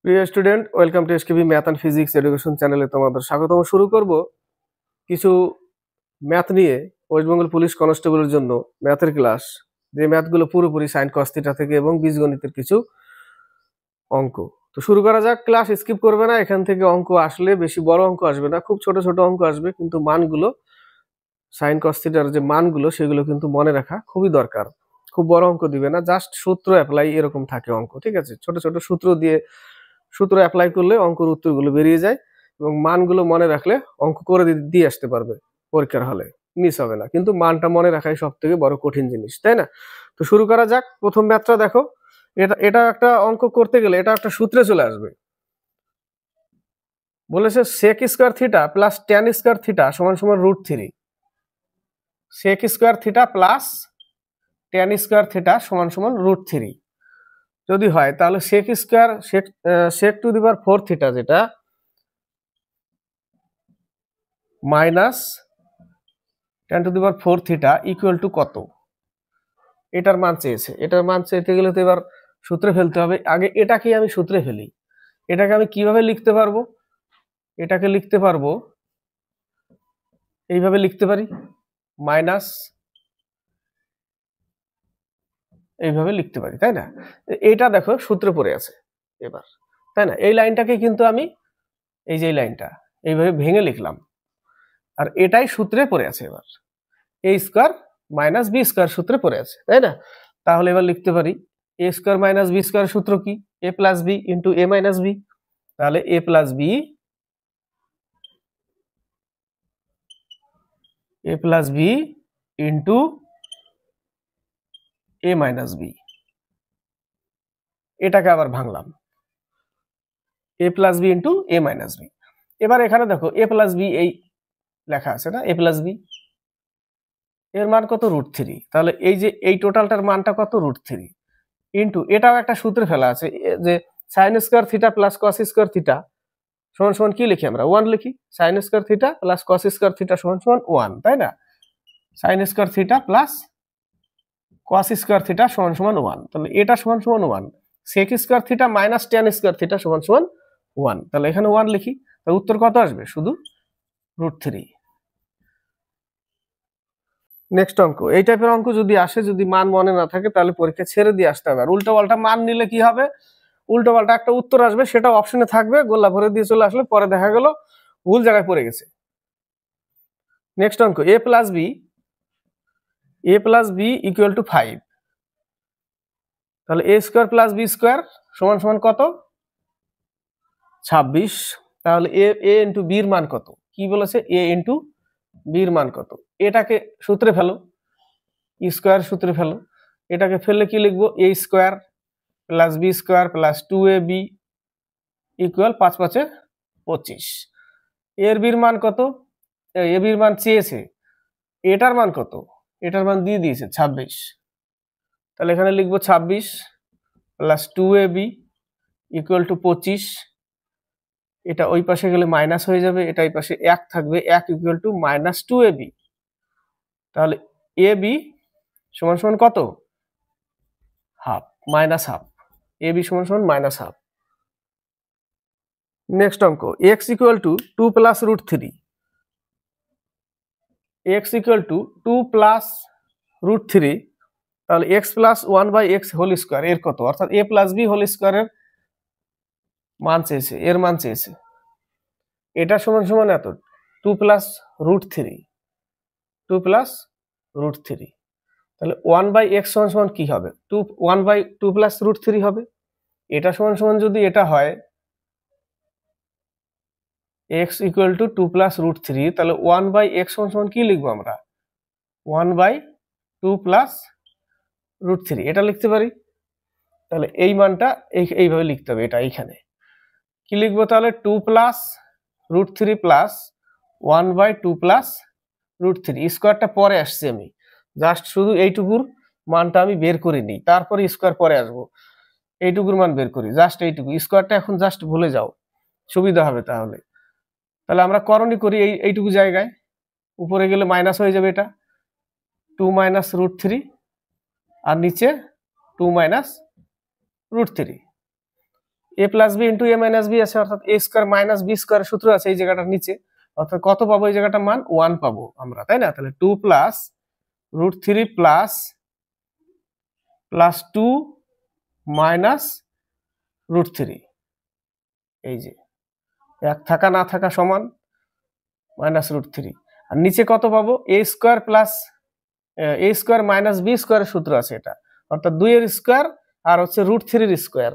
প্রিয় student, welcome to SKB math and physics education চ্যানেলে তোমাদের স্বাগতম। শুরু করব কিছু ম্যাথ নিয়ে। ওয়েস্টবেঙ্গল পুলিশ কনস্টেবলের জন্য ম্যাথের ক্লাস, যে ম্যাথগুলো পুরোপুরি সাইন কস থিটা থেকে এবং বীজগণিতের কিছু অঙ্ক। তো শুরু করা যাক। ক্লাস স্কিপ করবে না, এখান থেকে অঙ্ক আসলে বেশি বড় অঙ্ক আসবে না, খুব ছোট ছোট অঙ্ক আসবে, কিন্তু মানগুলো সাইন কস থিটার যে মানগুলো সেগুলো কিন্তু মনে রাখা খুবই দরকার। খুব বড় অঙ্ক দিবে না, জাস্ট সূত্র অ্যাপ্লাই এরকম থাকে অঙ্ক, ঠিক আছে? ছোট ছোট সূত্র অ্যাপ্লাই করলে অঙ্কের উত্তরগুলো বেরিয়ে যায় এবং মানগুলো মনে রাখলে অঙ্ক করে দিয়ে আসতে পারবে পরীক্ষার হলে, মিস হবে না। কিন্তু মানটা মনে রাখাই সব থেকে বড় কঠিন জিনিস, তাই না? তো শুরু করা যাক। প্রথম ম্যাথটা দেখো। এটা একটা অঙ্ক করতে গেলে এটা একটা সূত্রে চলে আসবে। বলেছে sec square theta plus tan square theta সমান সমান √3। Sec square theta plus tan square theta সমান সমান √3 যদি হয়, তাহলে sec to the power 4 theta যেটা minus tan to the power 4 theta equal to কত? এটার মান চেয়েছে। এটার মান চেয়ে গেলে তো এবার সূত্রে ফেলতে হবে। আগে এটাকে আমি সূত্রে ফেলি। এটাকে আমি কিভাবে লিখতে পারবো? এটাকে লিখতে পারবো, এইভাবে লিখতে পারি, মাইনাস, এইভাবে লিখতে পারি, তাই না? এটা দেখো সূত্রে পড়ে আছে এবার, তাই না? এই লাইনটাকে কিন্তু আমি, এই যে এই লাইনটা এইভাবে ভেঙে লিখলাম, আর এটাই সূত্রে পড়ে আছে। এবার এ স্কয়ার মাইনাস বি স্কয়ার সূত্রে পড়ে আছে, তাই না? তাহলে এবার লিখতে পারি এ স্কয়ার মাইনাস বি স্কয়ার সূত্র কি? এ প্লাস বি ইন্টু এ মাইনাস বি। তাহলে এ প্লাস বি ইন্টু এ মাইনাস বি। এটাকে আবার ভাঙলাম, এ প্লাস বি ইন্টু এ মাইনাস বি। এবার এখানে দেখো এ প্লাস বি এই লেখা আছে না, এ প্লাস বি, এর মান কত? √3। তাহলে এই যে এই টোটালটার মানটা কত? √3 ইন্টু, এটাও একটা সূত্রে ফেলা আছে যে sine square theta plus cos square theta সমান সমান কি লিখি আমরা? 1 লিখি। Sine square theta plus cos square theta সমান সমান 1, তাই না? Sine square theta plus cos square theta সমান সমান 1। তাহলে এটা সমান সমান 1। Sec square theta minus tan square theta সমান সমান 1। তাহলে এখানে 1 লিখি। তাহলে উত্তর কত আসবে? শুধু √3। নেক্সট অঙ্ক। এই টাইপের অঙ্ক যদি আসে, যদি মান মনে না থাকে, তাহলে পরীক্ষা ছেড়ে দিয়ে আসতে হবে। আর উল্টো পাল্টা মান নিলে কি হবে? উল্টো পাল্টা একটা উত্তর আসবে, সেটা অপশনে থাকবে, গোল্লা ভরে দিয়ে চলে আসলে পরে দেখা গেল ভুল জায়গায় পড়ে গেছে। নেক্সট অঙ্ক, এ প্লাস বি ইকুয়াল টু 5। তাহলে এ স্কয়ার প্লাস বি স্কয়ার সমান সমান কত? 26। তাহলে এ ইন্টু বির মান কত? কি বলেছে? এ ইন্টু বির মান কত? এটাকে সূত্রে ফেলো, স্কয়ার সূত্রে ফেলো। এটাকে ফেললে কি লিখবো? A square plus b square plus 2ab equal 5 5 25। এর বির মান কত? এ বির মান চেয়েছে, এটার মান কত? এটার মান দিয়ে দিয়েছে 26। তাহলে এখানে লিখবো 26 প্লাস 2ab ইকুয়াল টু 25। এটা ওই পাশে গেলে মাইনাস হয়ে যাবে, এটা এই পাশে 1 থাকবে, 1 ইকুয়াল টু মাইনাস 2ab। তাহলে ab সমান সমান কত? Half, minus half. ab সমান সমান মাইনাস হাফ। নেক্সট অঙ্ক, x equal to 2 plus √3। x equal to 2 plus √3। তাহলে x plus 1 by x whole square এর কত? অর্থাৎ a প্লাস b হোল স্কয়ারের মান চেয়েছে, এর মান চেয়েছে। এটা সমান সমান এত, 2 প্লাস √3, 2 প্লাস √3। তাহলে 1 বাই x সমান সমান কি হবে? 1 বাই 2 প্লাস √3 হবে। এটা সমান সমান যদি এটা হয় x ইকুয়াল টু 2 প্লাস √3, তাহলে 1 বাই x সমান সমান কি লিখবো আমরা? 1 বাই 2 প্লাস √3 এটা লিখতে পারি। তাহলে এই মানটা এইভাবে লিখতে হবে। এটা এইখানে কি লিখবো? তাহলে 2 প্লাস √3 প্লাস 1 বাই 2 প্লাস √3। স্কোয়ারটা পরে আসছে, আমি জাস্ট শুধু এইটুকুর মানটা আমি বের করে নিই, তারপরে স্কোয়ার পরে আসবো। এইটুকুর মান বের করি, জাস্ট এইটুকু। স্কোয়ারটা এখন জাস্ট ভুলে যাও, সুবিধা হবে। তাহলে আমরা করণীয় করি এইটুকু জায়গায়, উপরে গেলে মাইনাস হয়ে যাবে, এটা 2 মাইনাস √3 আর নিচে 2 মাইনাস √3। এ প্লাস বি ইন্টু এ মাইনাস বি আছে, অর্থাৎ এ স্কোয়ার মাইনাস বি স্কোয়ার সূত্র আছে এই জায়গাটার নিচে, অর্থাৎ কত পাবো এই জায়গাটার মান 1 পাবো আমরা, তাই না? তাহলে 2 প্লাস √3 প্লাস 2 মাইনাস √3, এই যে এক থাকা না থাকা সমান মাইনাস √3, আর নিচে কত পাবো? এ স্কোয়ার মাইনাস বি স্কোয়ারের সূত্র আছে এটা, অর্থাৎ 2 এর স্কোয়ার আর হচ্ছে √3 এর স্কোয়ার,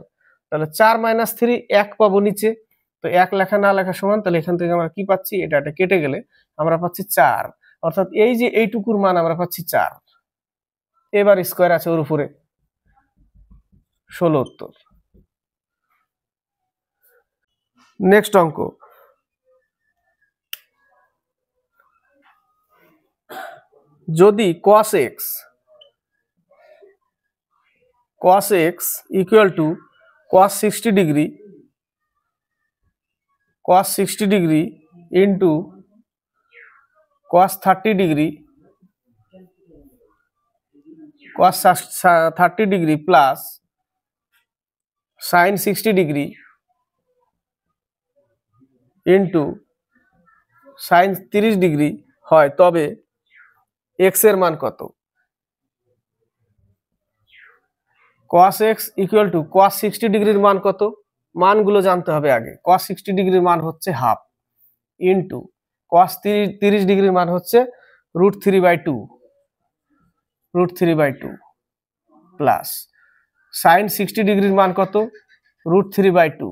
তাহলে 4 মাইনাস 3 1 পাবো নিচে, তো 1 লেখা না লেখা সমান, তাহলে এখান থেকে আমরা কি পাচ্ছি? এটা কেটে গেলে আমরা পাচ্ছি 4, অর্থাৎ এই যে এইটুকুর মান আমরা পাচ্ছি 4। এবার স্কোয়ার আছে ওর উপরে, 16 উত্তর। নেক্সট অঙ্ক, যদি cos x equal two cos 60 degree into cos 30 degree plus sin 60 degree into sin 30 degree হয়, তবে x এর মান কত? cos x equal two cos 60 ডিগ্রির মান কত? মানগুলো জানতে হবে আগে। cos 60 ডিগ্রির মান হচ্ছে হাফ, ইন্টু cos 30 ডিগ্রির মান হচ্ছে √3/2 প্লাস sin 60 ডিগ্রির মান কত? √3/2,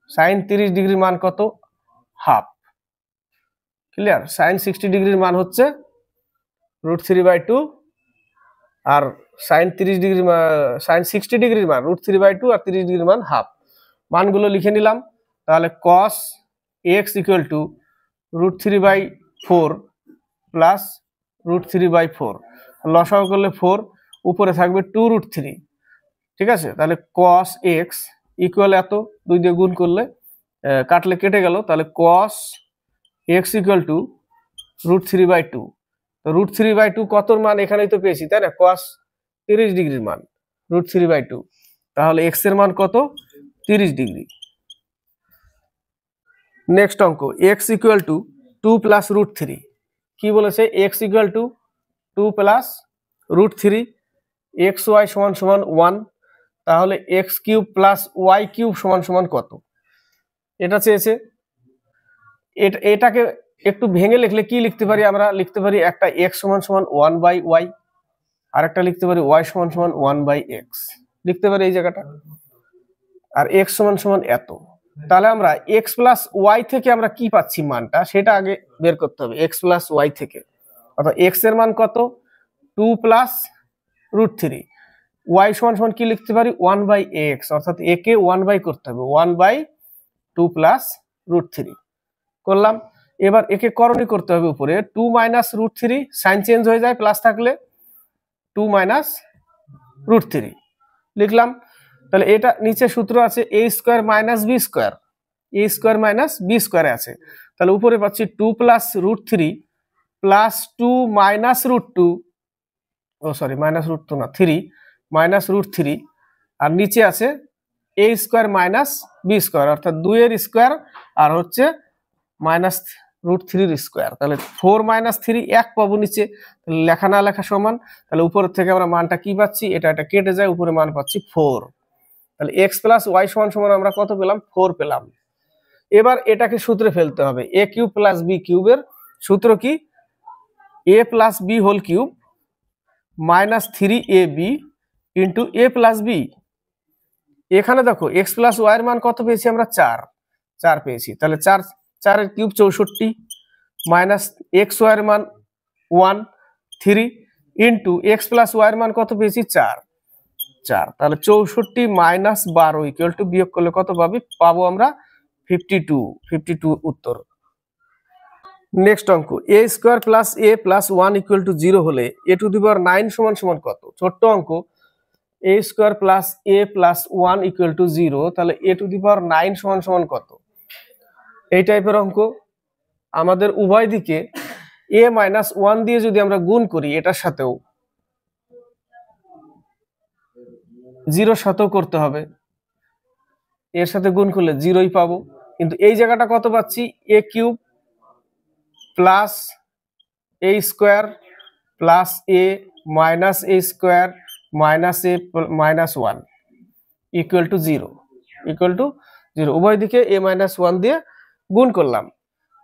sin 30 ডিগ্রির মান কত? হাফ। ক্লিয়ার? sin 60 ডিগ্রির মান হচ্ছে √3/2 আর sin 60 ডিগ্রির মান √3/2 আর 30 ডিগ্রির মান হাফ। মানগুলো লিখে নিলাম, তাহলে cos x equal two √3/4 plus √3/4, লসাগু করলে 4, উপরে থাকবে 2√3, ঠিক আছে? তাহলে cos x ইকুয়াল এত, 2 দিয়ে গুণ করলে কাটলে কেটে গেল, তাহলে cos x ইকুয়াল টু √3/2, তো √3/2 কতর মান এখানেই তো পেয়েছি, তাই না? cos 30 ডিগ্রির মান √3/2, তাহলে x এর মান কত? 30 ডিগ্রি। নেক্সট অঙ্ক, x ইকুয়াল টু 2 প্লাস √3, কি বলেছে? x equal to 2 plus √3, xy সমান সমান 1, তাহলে x cube plus y cube সমান সমান কত? এটা চেয়েছে। এটাকে একটু ভেঙে লিখলে কি লিখতে পারি আমরা? লিখতে পারি একটা x সমান সমান 1/y, আর একটা লিখতে পারি y সমান সমান 1/x, লিখতে পারি এই জায়গাটা, আর x সমান সমান এত। তাহলে আমরা x প্লাস y থেকে আমরা কি পাচ্ছি মানটা, সেটা আগে বের করতে হবে। x প্লাস y থেকে, অর্থাৎ x এর মান কত? 2 প্লাস √3, y সমান সমান কি লিখতে পারি? 1/x, অর্থাৎ a কে 1/, করতে হবে 1/2 প্লাস √3 করলাম। এবার একে করণী করতে হবে উপরে, 2 মাইনাস √3, সাইন চেঞ্জ হয়ে যায়, প্লাস থাকলে 2 মাইনাস √3 লিখলাম। তাহলে এটা নিচে সূত্র আছে a square minus B square, a square minus B স্কোয়ারে আছে, তাহলে উপরে পাচ্ছি 2 প্লাস √3 প্লাস 2 মাইনাস √2, মাইনাস √2 না, 3 মাইনাস √3, আর নিচে আছে a square minus B square, অর্থাৎ 2 এর স্কোয়ার আর হচ্ছে মাইনাস √3 এর স্কোয়ার, তাহলে 4 মাইনাস 3 1 পাবো নিচে, তাহলে লেখা না লেখা সমান, তাহলে উপর থেকে আমরা মানটা কি পাচ্ছি? এটা কেটে যায়, উপরে মান পাচ্ছি 4, তাহলে x প্লাস y সমান সমান আমরা কত পেলাম? 4 পেলাম। এবার এটাকে সূত্রে ফেলতে হবে, a কিউব প্লাস b কিউবের সূত্র কি? a plus b whole cube minus 3ab into a plus b। এখানে দেখো x প্লাস y এর মান কত পেয়েছি আমরা? 4 পেয়েছি, তাহলে 4 এর কিউব 64 মাইনাস xy এর মান 1 3 ইন্টু x প্লাস y এর মান কত পেয়েছি? 4, তাহলে 64 মাইনাস 12 ইকুয়াল টু, বিয়োগ করলে কত পাবো আমরা? 52 উত্তর। নেক্সট অঙ্ক, a square plus a plus 1 equal to 0 হলে a টু দি পাওয়ার 9 সমান সমান কত? ছোট্ট অঙ্ক, a square plus a plus 1 equal to 0, তাহলে a টু দি পাওয়ার 9 সমান সমান কত? এই টাইপের অঙ্ক আমাদের উভয় দিকে a মাইনাস 1 দিয়ে যদি আমরা গুণ করি, এটার সাথেও 0 সাথেও করতে হবে, এর সাথে গুণ করলে 0ই পাবো, কিন্তু এই জায়গাটা কত পাচ্ছি, a cube plus a square plus a minus a square minus a minus 1 equal to 0, উভয় দিকে a মাইনাস 1 দিয়ে গুণ করলাম।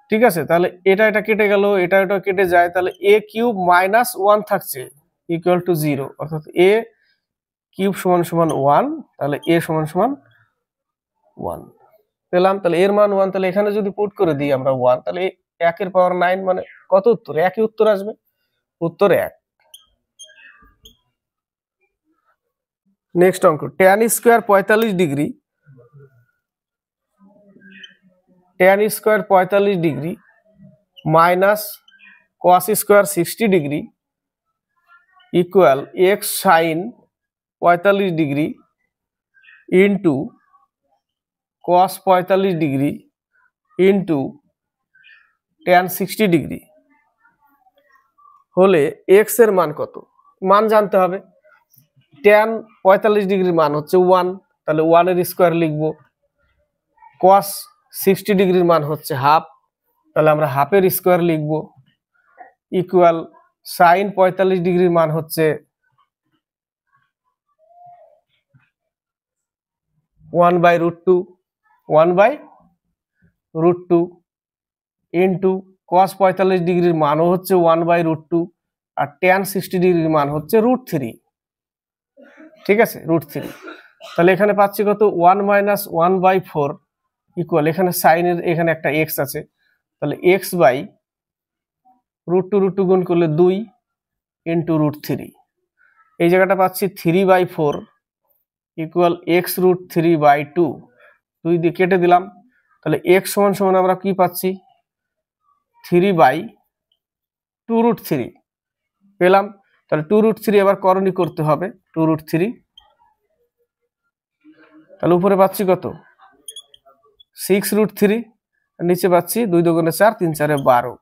ঠিক আছে, তাহলে এটা কেটে গেল, এটা কেটে যায়, তাহলে a কিউব মাইনাস 1 থাকছে ইকুয়াল টু 0, অর্থাৎ a কিউব সমান সমান 1, তাহলে a সমান সমান 1 পেলাম। তাহলে এর মান 1, তাহলে এখানে যদি পুট করে দিই আমরা 1, তাহলে 1 এর পাওয়ার 9 মানে কত উত্তর, একই উত্তর আসবে, উত্তর 1। নেক্সট অঙ্ক, tan square 45 degree, tan square 45 degree minus cos square 60 degree equal x sin 45 degree into cos 45 degree into tan 60 degree হলে x এর মান কত, মান জানতে হবে। tan 45 ডিগ্রির মান হচ্ছে 1, তাহলে 1 এর স্কয়ার লিখব। cos 60 ডিগ্রির মান হচ্ছে হাফ, তাহলে আমরা হাফের স্কয়ার লিখব। ইকুয়াল sin 45 ডিগ্রির মান হচ্ছে 1/√2, 1/√2 ইন্টু cos 45 ডিগ্রির মানও হচ্ছে 1/√2, আর tan 60 ডিগ্রির মান হচ্ছে √3। ঠিক আছে, √3। তাহলে এখানে পাচ্ছি কত, 1 মাইনাস 1/4 ইকুয়াল, এখানে সাইনের এখানে একটা x আছে, তাহলে x বাই √2 গুণ করলে 2 ইন্টু √3, এই জায়গাটা পাচ্ছি 3/4 ইকুয়াল x√3/2, 2 দিয়ে কেটে দিলাম, তাহলে x সমান সমান আমরা কি পাচ্ছি, 3/2√3 পেলাম। তাহলে 2√3 এবার করণী করতে হবে, 2√3, তাহলে উপরে পাচ্ছি কত, 6√3, নিচে পাচ্ছি 2 দুগুণে 4, 3 4 12,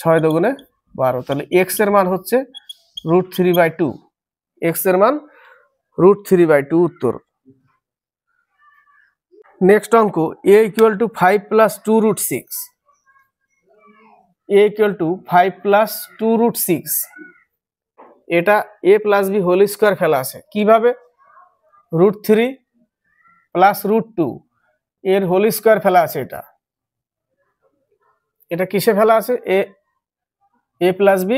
6 দুগুণে 12, তাহলে x এর মান হচ্ছে √3/2, x এর মান √3/2 উত্তর। নেক্সট অঙ্ক, a equal to 5 plus 2√6, a equal to 5 plus 2√6, এটা a plus b whole square ফেলা আছে, কিভাবে, √3 প্লাস √2 এর হোল স্কয়ার ফেলা আছে, এটা কিসে ফেলা আছে, a plus b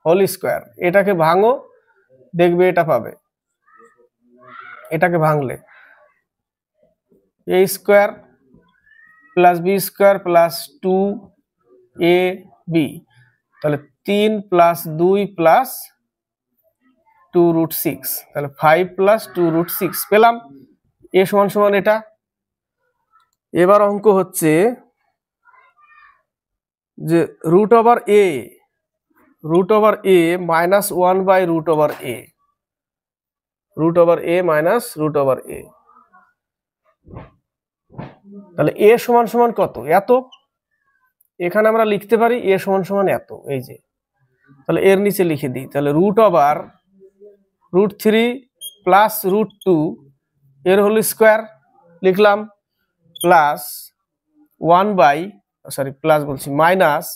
whole square, এটাকে ভাঙো দেখবে এটা পাবে, এটাকে ভাঙলে a square plus b square plus 2ab, তাহলে 3 প্লাস 2 প্লাস 2√6, তাহলে 5 প্লাস 2√6 পেলাম, a সমান সমান এটা। এবার অঙ্ক হচ্ছে যে root over a minus 1/√a, √a minus √a, তাহলে a সমান সমান কত, এত, এখানে আমরা লিখতে পারি a সমান সমান এত, এই যে, তাহলে এর নিচে লিখে দিই, তাহলে √3 প্লাস √2 এর হোল স্কয়ার লিখলাম, plus minus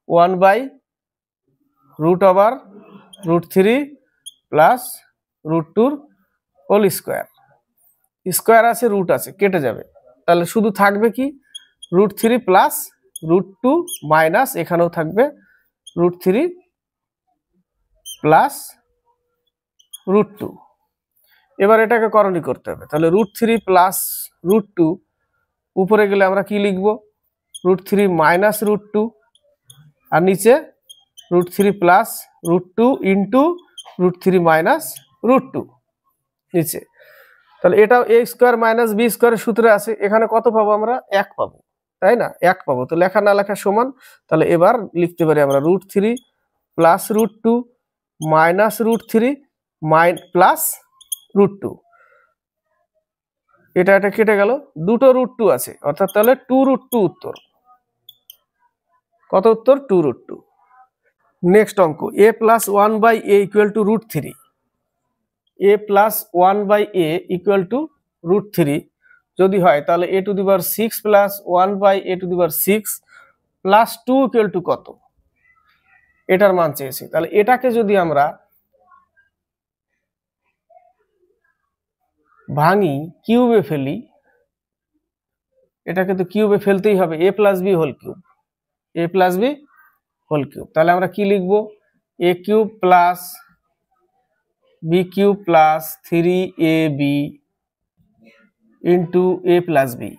1/√3 plus √2 whole square, square আছে রুট আছে কেটে যাবে, তাহলে শুধু থাকবে কি, √3 প্লাস √2 মাইনাস এখানেও থাকবে √3 প্লাস √2। এবার এটাকে করণী করতে হবে, তাহলে √3 প্লাস √2 উপরে গেলে আমরা কি লিখব, √3 মাইনাস √2, আর নিচে √3 প্লাস √2 ইন্টু √3 মাইনাস √2 নিচে, তাহলে এটা a স্কয়ার মাইনাস b স্কয়ারের সূত্রে আছে, এখানে কত পাবো আমরা, 1 পাবো, তাই না, 1 পাবো, তো লেখা না লেখা সমান, তাহলে এবার লিখতে পারি আমরা √3 প্লাস √2 মাইনাস √3 প্লাস √2, এটা কেটে গেল, দুটো √2 আছে, অর্থাৎ তাহলে 2√2 উত্তর, কত উত্তর, 2√2। নেক্সট অঙ্ক, a plus 1/a equal to √3, a plus 1/a equal to √3 যদি হয় তাহলে a to the power 6 plus 1 by a to the power 6 plus 2 equal to কত, এটার মান চেয়েছি। তাহলে এটাকে যদি আমরা ভাঙি, কিউবে ফেলি, এটাকে তো কিউবে ফেলতেই হবে, a plus B whole cube, a plus B whole cube. তাহলে আমরা কি লিখবো, a cube plus B cube plus 3ab into a plus B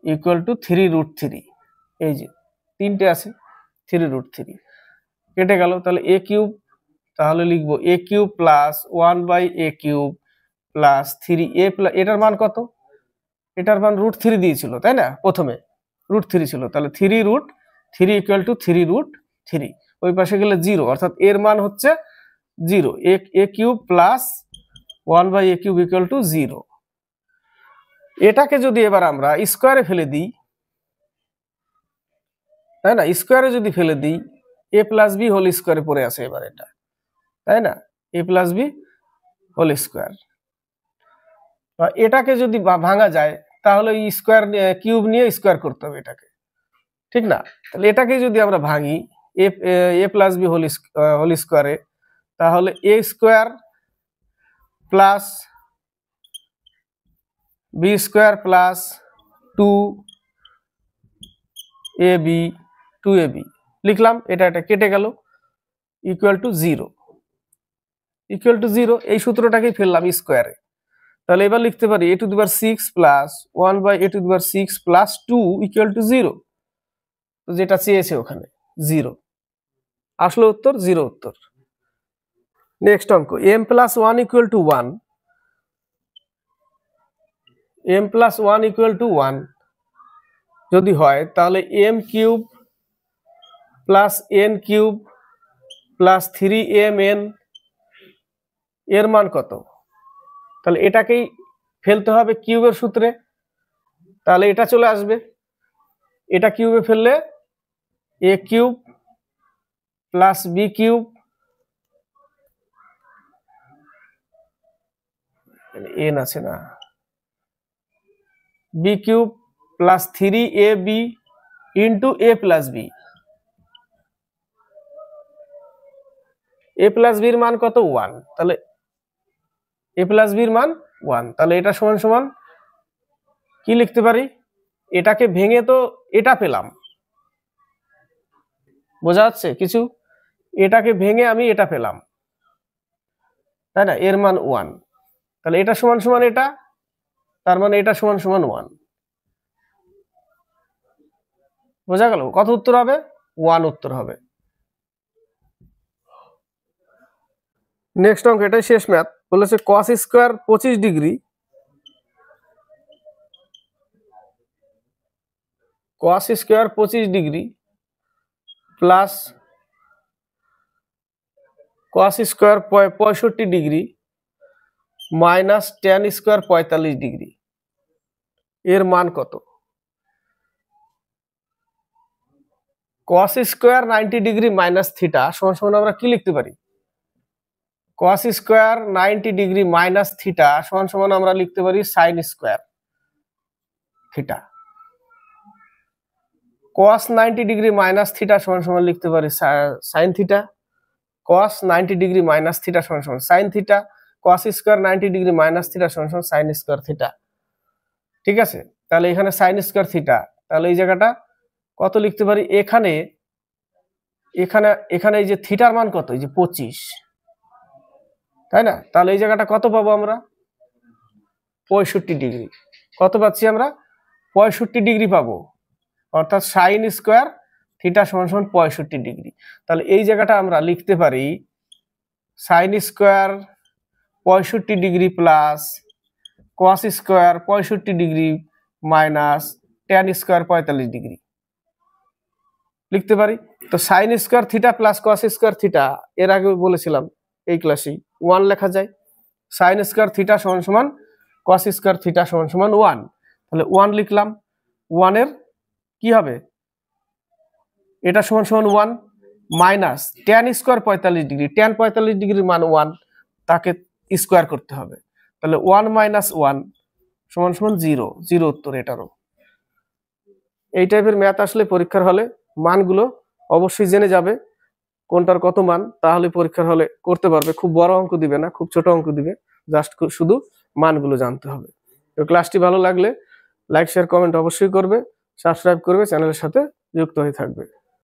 equal to 3√3। এই যে তিনটে আছে, 3√3 কেটে গেল। তাহলে a কিউব, তাহলে লিখবো a cube plus 1 by a cube plus 3a plus, এটার মান কত, এটার মান √3 দিয়েছিল তাই না, প্রথমে √3 ছিল, তাহলে 3√3 ইকুয়াল টু 3√3, ওই পাশে গেলে 0, অর্থাৎ এর মান হচ্ছে 0। a cube plus 1 by a cube equal to 0। এটাকে যদি এবার আমরা স্কোয়ারে ফেলে দিই, তাই না, স্কোয়ারে যদি ফেলে দিই, a প্লাস বি হোল স্কোয়ারে পড়ে আছে এবার এটা, তাই না, a plus B whole square. এটাকে যদি ভাঙা যায় তাহলে স্কোয়ার কিউব নিয়ে স্কোয়ার করতে হবে এটাকে, ঠিক না। তাহলে এটাকে যদি আমরা ভাঙি a প্লাস বি হোল স্কোয়ারে, তাহলে a square plus B square plus 2ab 2ab লিখলাম, এটা কেটে গেল, ইকুয়াল টু 0, ইকুয়াল টু 0, এই সূত্রটাকেই ফেললাম স্কোয়ারে। তাহলে এবার লিখতে পারি a to the power 6 plus 1 by a to the power 6 plus 2 equal to 0, তো যেটা চেয়েছে ওখানে 0, আসলে উত্তর 0 উত্তর। নেক্সট অঙ্ক, m plus 1 equal to 1, m plus 1 equal to 1 যদি হয় তাহলে m cube plus n cube plus 3mn এর মান কত, তাহলে এটাকেই ফেলতে হবে কিউবের সূত্রে, তাহলে এটা চলে আসবে, এটা কিউবে ফেললে a cube plus B cube n আছে না, B cube plus 3ab into a plus B, a প্লাস বির মান কত 1, তাহলে a প্লাস বির মান 1, তাহলে এটা সমান সমান কি লিখতে পারি, এটাকে ভেঙে তো এটা পেলাম, বোঝা যাচ্ছে কিছু, এটাকে ভেঙে আমি এটা পেলাম, তাই না, এর মান 1, তাহলে এটা সমান সমান এটা, তার মানে এটা সমান সমান 1, বোঝা গেল, কত উত্তর হবে, 1 উত্তর হবে। নেক্সট অঙ্ক, এটাই শেষ ম্যাথ, বলেছে cos square 25 degree, cos square 25 degree plus cos square 65 degree minus tan square 45 degree এর মান কত। cos square 90 degree minus theta সমান সমান আমরা কি লিখতে পারি, cos square 90 degree minus theta সমান সমান আমরা লিখতে পারি sin square theta. cos 90 degree minus theta সমান সমান লিখতে পারি sin theta, cos 90 degree minus theta সমান সমান sin theta, cos square 90 degree minus theta সমান সমান sin স্কয়ার থিটা, ঠিক আছে। তাহলে এখানে sin স্কয়ার থিটা, তাহলে এই জায়গাটা কত লিখতে পারি, এখানে এখানে এখানে এই যে থিটার মান কত, এই যে 25, তাই না, তাহলে এই জায়গাটা কত পাবো আমরা, 65 ডিগ্রি, কত পাচ্ছি আমরা, 65 ডিগ্রি পাবো, অর্থাৎ sin স্কয়ার থিটা সমান সমান 65 ডিগ্রি। তাহলে এই জায়গাটা আমরা লিখতে পারি sin square 65 degree plus cos square 65 degree minus tan square 45 degree লিখতে পারি। তো sin square theta plus cos square theta এর আগে বলেছিলাম এই ক্লাসেই 1 লেখা যায়, sin স্কয়ার থিটা সমান সমান cos স্কয়ার থিটা সমান সমান 1, তাহলে 1 লিখলাম, 1 এর কি হবে, এটা সমান সমান 1 minus tan square 45 degree, tan 45 ডিগ্রির মান 1, তাকে স্কয়ার করতে হবে, তাহলে 1 মাইনাস 1 সমান সমান 0, 0 উত্তর এটারও। এই টাইপের ম্যাথ আসলে পরীক্ষার হলে মানগুলো অবশ্যই জেনে যাবে কোনটার কত মান, তাহলে পরীক্ষার হলে করতে পারবে। খুব বড় অঙ্ক দিবে না, খুব ছোট অঙ্ক দিবে, জাস্ট শুধু মানগুলো জানতে হবে। তো ক্লাসটি ভালো লাগলে লাইক শেয়ার কমেন্ট অবশ্যই করবে, সাবস্ক্রাইব করবে, চ্যানেলের সাথে যুক্ত হয়ে থাকবে।